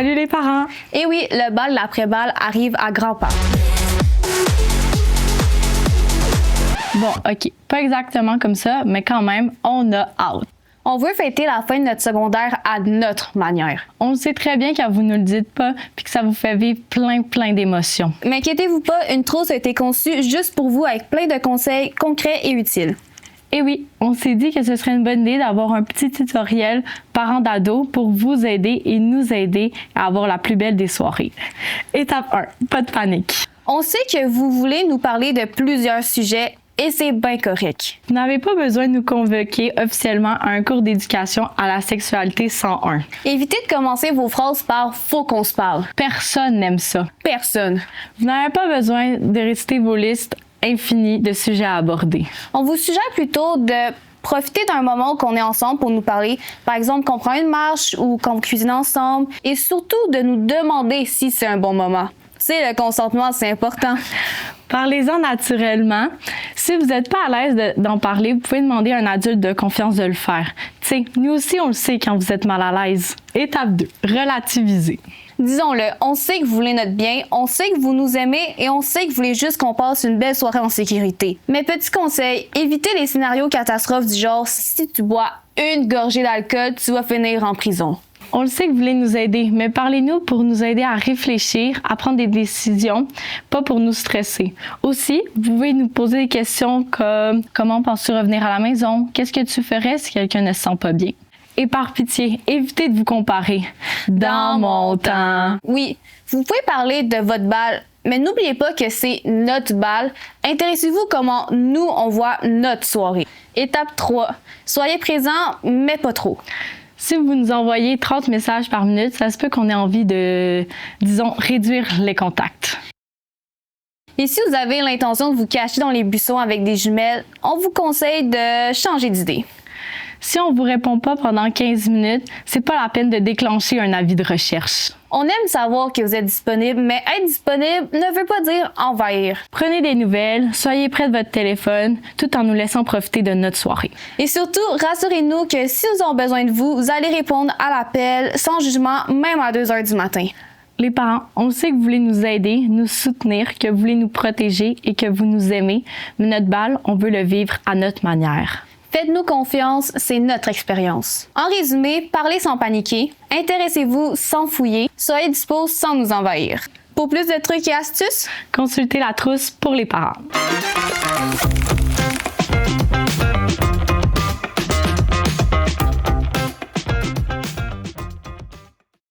Salut les parents! Et oui, le bal l'après-bal arrive à grands pas. Bon, OK, pas exactement comme ça, mais quand même, on a hâte. On veut fêter la fin de notre secondaire à notre manière. On sait très bien que vous ne le dites pas puis que ça vous fait vivre plein d'émotions. Mais inquiétez-vous pas, une trousse a été conçue juste pour vous avec plein de conseils concrets et utiles. Et oui, on s'est dit que ce serait une bonne idée d'avoir un petit tutoriel parents d'ados pour vous aider et nous aider à avoir la plus belle des soirées. Étape 1, pas de panique. On sait que vous voulez nous parler de plusieurs sujets et c'est bien correct. Vous n'avez pas besoin de nous convoquer officiellement à un cours d'éducation à la sexualité 101. Évitez de commencer vos phrases par « faut qu'on se parle ». Personne n'aime ça. Personne. Vous n'avez pas besoin de réciter vos listes infinies de sujets à aborder. On vous suggère plutôt de profiter d'un moment où on est ensemble pour nous parler. Par exemple, qu'on prend une marche ou qu'on cuisine ensemble. Et surtout, de nous demander si c'est un bon moment. Tu sais, le consentement, c'est important. Parlez-en naturellement. Si vous n'êtes pas à l'aise d'en parler, vous pouvez demander à un adulte de confiance de le faire. Tu sais, nous aussi, on le sait quand vous êtes mal à l'aise. Étape 2, relativiser. Disons-le, on sait que vous voulez notre bien, on sait que vous nous aimez et on sait que vous voulez juste qu'on passe une belle soirée en sécurité. Mais petit conseil, évitez les scénarios catastrophes du genre « si tu bois une gorgée d'alcool, tu vas finir en prison ». On le sait que vous voulez nous aider, mais parlez-nous pour nous aider à réfléchir, à prendre des décisions, pas pour nous stresser. Aussi, vous pouvez nous poser des questions comme « Comment penses-tu revenir à la maison? Qu'est-ce que tu ferais si quelqu'un ne se sent pas bien? » Et par pitié, évitez de vous comparer. Dans mon temps. Oui, vous pouvez parler de votre bal, mais n'oubliez pas que c'est notre bal. Intéressez-vous comment nous, on voit notre soirée. Étape 3. Soyez présents, mais pas trop. Si vous nous envoyez 30 messages par minute, ça se peut qu'on ait envie de, disons, réduire les contacts. Et si vous avez l'intention de vous cacher dans les buissons avec des jumelles, on vous conseille de changer d'idée. Si on ne vous répond pas pendant 15 minutes, c'est pas la peine de déclencher un avis de recherche. On aime savoir que vous êtes disponible, mais être disponible ne veut pas dire envahir. Prenez des nouvelles, soyez près de votre téléphone, tout en nous laissant profiter de notre soirée. Et surtout, rassurez-nous que si nous avons besoin de vous, vous allez répondre à l'appel sans jugement, même à 2 h du matin. Les parents, on sait que vous voulez nous aider, nous soutenir, que vous voulez nous protéger et que vous nous aimez, mais notre bal, on veut le vivre à notre manière. Faites-nous confiance, c'est notre expérience. En résumé, parlez sans paniquer, intéressez-vous sans fouiller, soyez dispo sans nous envahir. Pour plus de trucs et astuces, consultez la trousse pour les parents.